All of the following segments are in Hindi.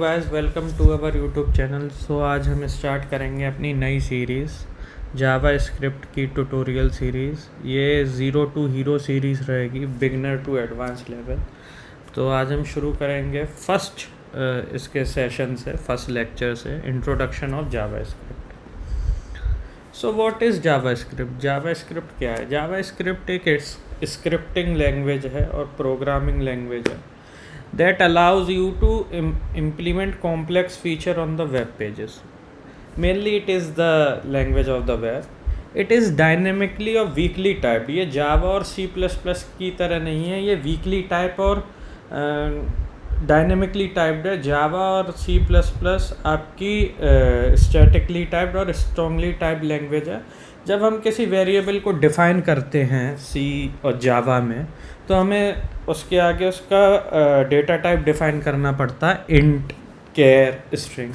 Guys welcome to our YouTube channel. आज हम स्टार्ट करेंगे अपनी नई सीरीज़ जावा स्क्रिप्ट की ट्यूटोरियल सीरीज़। ये ज़ीरो टू हीरो सीरीज़ रहेगी, बिगनर टू एडवांस लेवल। तो आज हम शुरू करेंगे फर्स्ट इसके सेशन से, फर्स्ट लेक्चर से, introduction of JavaScript. So what is JavaScript? JavaScript क्या है? जावा स्क्रिप्ट एक स्क्रिप्टिंग लैंग्वेज है और प्रोग्रामिंग लैंग्वेज है that allows you to implement complex feature on the web pages. Mainly it is the language of the web. It is dynamically or weakly typed. ये Java और C++ की तरह नहीं है, ये weakly type और dynamically typed है। Java और C++ आपकी statically typed और strongly typed language है। जब हम किसी वेरिएबल को डिफ़ाइन करते हैं C और Java में, तो हमें उसके आगे उसका डेटा टाइप डिफ़ाइन करना पड़ता है, इंट, केर, स्ट्रिंग।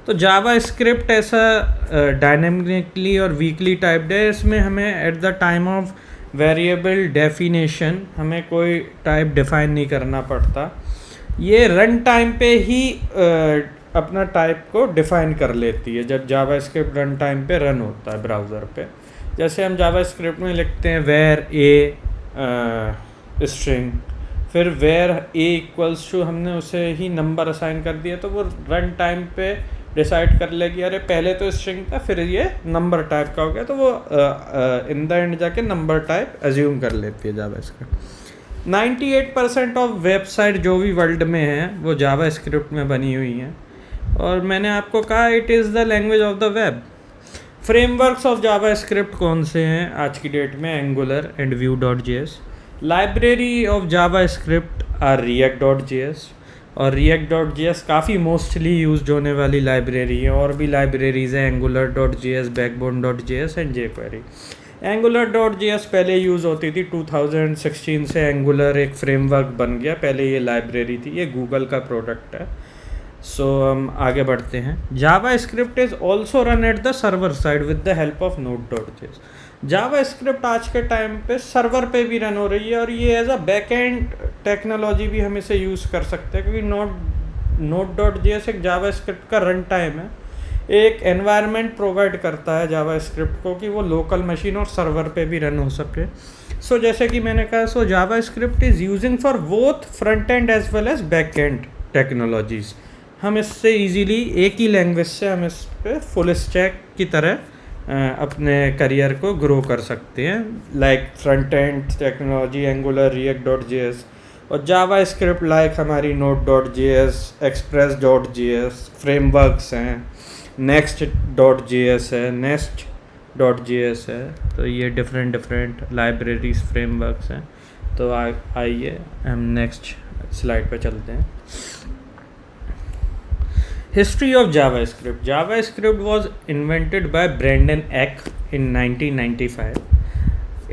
तो जावा स्क्रिप्ट ऐसा डायनेमिकली और वीकली टाइप्ड है। इसमें हमें at the time of variable definition हमें कोई टाइप डिफ़ाइन नहीं करना पड़ता। ये रन टाइम पे ही अपना टाइप को डिफ़ाइन कर लेती है जब जावा स्क्रिप्ट रन टाइम पे रन होता है ब्राउज़र पे। जैसे हम जावा स्क्रिप्ट में लिखते हैं वेर ए स्ट्रिंग, फिर वेर ए इक्वल्स टू, हमने उसे ही नंबर असाइन कर दिया, तो वो रन टाइम पे डिसाइड कर लेगी अरे पहले तो स्ट्रिंग था फिर ये नंबर टाइप का हो गया, तो वो इन द एंड जाके नंबर टाइप एज्यूम कर लेती है जावा स्क्रिप्ट। 98% ऑफ वेबसाइट जो भी वर्ल्ड में हैं वो जावा स्क्रिप्ट में बनी हुई हैं। और मैंने आपको कहा it is the language of the web. Frameworks of JavaScript कौन से हैं आज की डेट में? Angular and Vue.js। Library of JavaScript are React.js, और React.js काफ़ी मोस्टली यूज होने वाली लाइब्रेरी है। और भी लाइब्रेरीज़ हैं, Angular.js, Backbone.js and jQuery। Angular.js पहले यूज़ होती थी, 2016 से Angular एक फ्रेमवर्क बन गया, पहले ये लाइब्रेरी थी, ये गूगल का प्रोडक्ट है। हम आगे बढ़ते हैं। JavaScript is also run at the server side with the help of Node.js। JavaScript आज के टाइम पे सर्वर पे भी रन हो रही है, और ये as a back end technology भी हम इसे यूज़ कर सकते हैं, क्योंकि Node.js एक जावा स्क्रिप्ट का रन टाइम है, एक एनवायरनमेंट प्रोवाइड करता है जावा स्क्रिप्ट को कि वो लोकल मशीन और सर्वर पे भी रन हो सके। जैसे कि मैंने कहा, JavaScript is using for both front end as well as back end technologies. हम इससे इजीली एक ही लैंग्वेज से हम इस पे फुल स्टैक की तरह अपने करियर को ग्रो कर सकते हैं, like front end technology angular, React.js, और जावा स्क्रिप्ट लाइक हमारी Node.js, Express.js फ्रेमवर्क्स हैं, Next.js है, Nest.js है। तो ये डिफरेंट लाइब्रेरीज फ्रेमवर्क्स हैं। तो आइए हम नेक्स्ट स्लाइड पे चलते हैं। History of JavaScript. JavaScript was invented by Brendan Eck in 1995.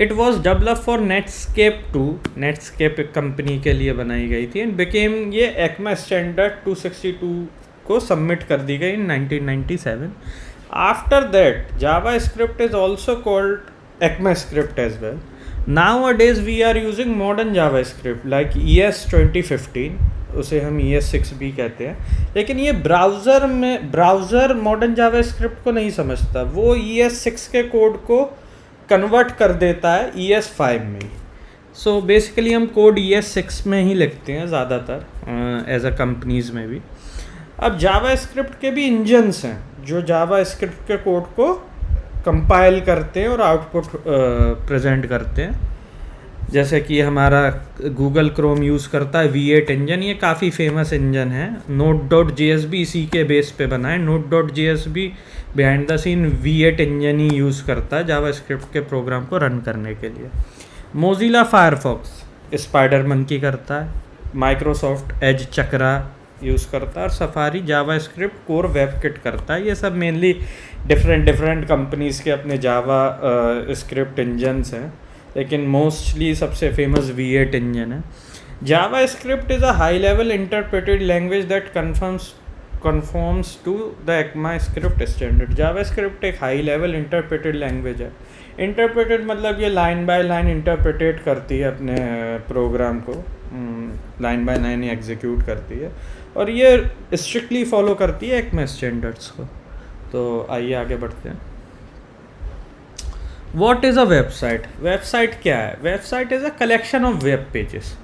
It was developed for Netscape 2. Netscape एक कंपनी के लिए बनाई गई थी, and became ये ECMA स्टैंडर्ड 262 को सबमिट कर दी गई in 1997. After that, JavaScript is also called ECMAScript as well. Nowadays we are using modern JavaScript like ES 2015, उसे हम ES6 भी कहते हैं। लेकिन ये ब्राउज़र मॉडर्न जावास्क्रिप्ट को नहीं समझता, वो ES6 के कोड को कन्वर्ट कर देता है ES5 में। बेसिकली हम कोड ES6 में ही लिखते हैं ज़्यादातर एज अ कंपनीज़ में भी। अब जावास्क्रिप्ट के भी इंजन्स हैं जो जावास्क्रिप्ट के कोड को कंपाइल करते हैं और आउटपुट प्रेजेंट करते हैं। जैसे कि हमारा गूगल क्रोम यूज़ करता है V8 इंजन, ये काफ़ी फेमस इंजन है। Node.js भी इसी के बेस पे बना है। Node.js भी behind the scene V8 engine ही यूज़ करता है जावास्क्रिप्ट के प्रोग्राम को रन करने के लिए। मोज़िला फायरफॉक्स स्पाइडर मंकी करता है, माइक्रोसॉफ्ट एज चक्रा यूज़ करता है, और safari JavaScript core web kit करता है। ये सब मेनली डिफरेंट कंपनीज़ के अपने जावा स्क्रिप्ट इंजन्स हैं, लेकिन मोस्टली सबसे फेमस V8 इंजन है। JavaScript is a high level interpreted language that conforms to the ECMAScript standard. JavaScript एक हाई लेवल इंटरप्रेटेड लैंग्वेज है। इंटरप्रेटेड मतलब ये लाइन बाय लाइन इंटरप्रेटेट करती है अपने प्रोग्राम को, लाइन बाय लाइन एग्जीक्यूट करती है। और ये स्ट्रिक्टली फॉलो करती है एक्मे स्टैंडर्ड्स को। तो आइए आगे बढ़ते हैं। What is a website? Website क्या है? Website is a collection of web pages,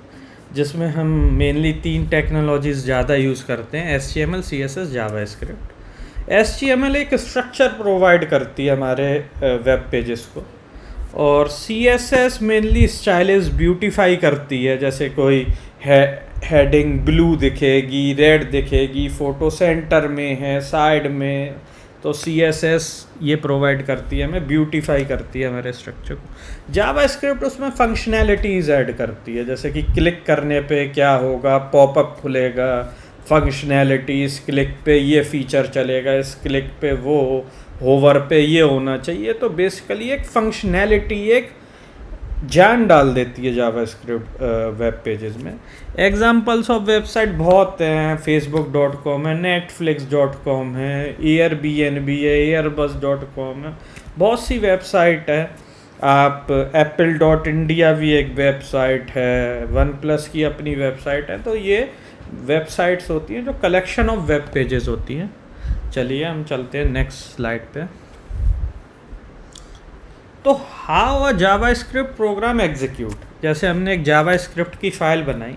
जिसमें हम मेनली 3 टेक्नोलॉजीज़ ज़्यादा यूज़ करते हैं, HTML, CSS, जावास्क्रिप्ट। HTML एक स्ट्रक्चर प्रोवाइड करती है हमारे वेब पेजेस को, और CSS मेनली स्टाइलिश ब्यूटीफाई करती है, जैसे कोई हेडिंग ब्लू दिखेगी, रेड दिखेगी, फ़ोटो सेंटर में है, साइड में, तो CSS ये प्रोवाइड करती है, हमें ब्यूटीफाई करती है हमारे स्ट्रक्चर को। जावास्क्रिप्ट उसमें फंक्शनैलिटीज़ ऐड करती है, जैसे कि क्लिक करने पे क्या होगा, पॉपअप खुलेगा, फंक्शनैलिटीज़, क्लिक पे ये फीचर चलेगा, इस क्लिक पे वो, होवर पे ये होना चाहिए। तो बेसिकली एक फंक्शनैलिटी, एक जान डाल देती है जावास्क्रिप्ट वेब पेजेस में। एग्जांपल्स ऑफ वेबसाइट बहुत हैं, facebook.com है, netflix.com है, Airbnb है, airbus.com है, बहुत सी वेबसाइट है। आप apple.india भी एक वेबसाइट है, OnePlus की अपनी वेबसाइट है। तो ये वेबसाइट्स होती हैं जो कलेक्शन ऑफ वेब पेजेस होती हैं। चलिए हम चलते हैं नेक्स्ट स्लाइड पे। तो how a JavaScript program execute, जैसे हमने एक जावास्क्रिप्ट की फ़ाइल बनाई,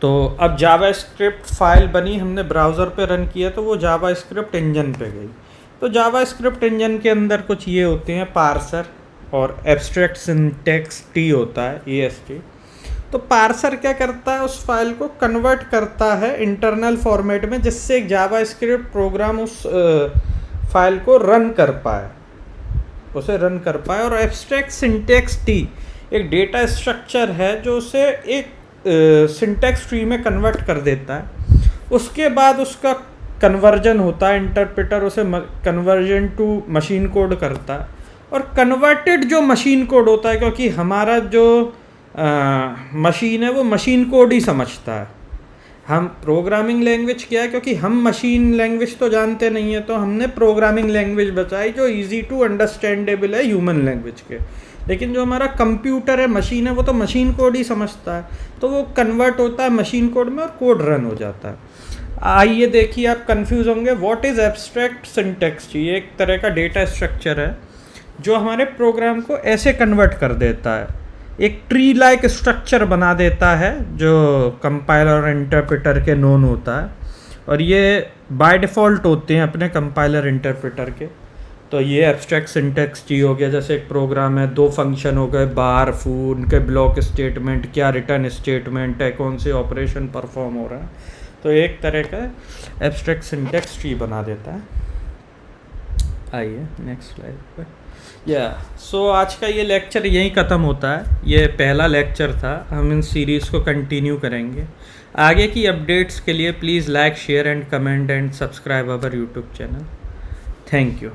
तो अब जावास्क्रिप्ट फ़ाइल बनी, हमने ब्राउज़र पे रन किया, तो वो जावास्क्रिप्ट इंजन पे गई। तो जावास्क्रिप्ट इंजन के अंदर कुछ ये होते हैं पार्सर और एब्स्ट्रैक्ट सिंटैक्स टी होता है, AST। तो पार्सर क्या करता है, उस फाइल को कन्वर्ट करता है इंटरनल फॉर्मेट में, जिससे एक जावास्क्रिप्ट प्रोग्राम उस फाइल को रन कर पाए, उसे रन कर पाए। और एब्स्ट्रैक्ट सिंटैक्स टी एक डेटा स्ट्रक्चर है जो उसे एक सिंटैक्स ट्री में कन्वर्ट कर देता है। उसके बाद उसका कन्वर्जन होता है, इंटरप्रेटर उसे कन्वर्जन टू मशीन कोड करता है, और कन्वर्टेड जो मशीन कोड होता है, क्योंकि हमारा जो मशीन है वो मशीन कोड ही समझता है। हम प्रोग्रामिंग लैंग्वेज क्या है, क्योंकि हम मशीन लैंग्वेज तो जानते नहीं है, तो हमने प्रोग्रामिंग लैंग्वेज बताई जो इजी टू अंडरस्टैंडेबल है ह्यूमन लैंग्वेज के। लेकिन जो हमारा कंप्यूटर है, मशीन है, वो तो मशीन कोड ही समझता है, तो वो कन्वर्ट होता है मशीन कोड में और कोड रन हो जाता है। आइए देखिए, आप कंफ्यूज होंगे, what is abstract syntax tree? एक तरह का डेटा स्ट्रक्चर है जो हमारे प्रोग्राम को ऐसे कन्वर्ट कर देता है, एक ट्री लाइक स्ट्रक्चर बना देता है जो कंपाइलर और इंटरप्रेटर के नोन होता है, और ये बाय डिफ़ॉल्ट होते हैं अपने कंपाइलर इंटरप्रेटर के। तो ये एब्स्ट्रैक्ट सिंटैक्स ट्री हो गया। जैसे एक प्रोग्राम है, 2 फंक्शन हो गए, बार, फूड, उनके ब्लॉक स्टेटमेंट, क्या रिटर्न स्टेटमेंट है, कौन से ऑपरेशन परफॉर्म हो रहा है, तो एक तरह का एब्स्ट्रैक्ट सिंटैक्स ट्री बना देता है। आइए नेक्स्ट स्लाइड पर। सो आज का ये लेक्चर यहीं ख़त्म होता है। ये पहला लेक्चर था, हम इन सीरीज़ को कंटिन्यू करेंगे। आगे की अपडेट्स के लिए please like, share and comment and subscribe our YouTube channel. Thank you.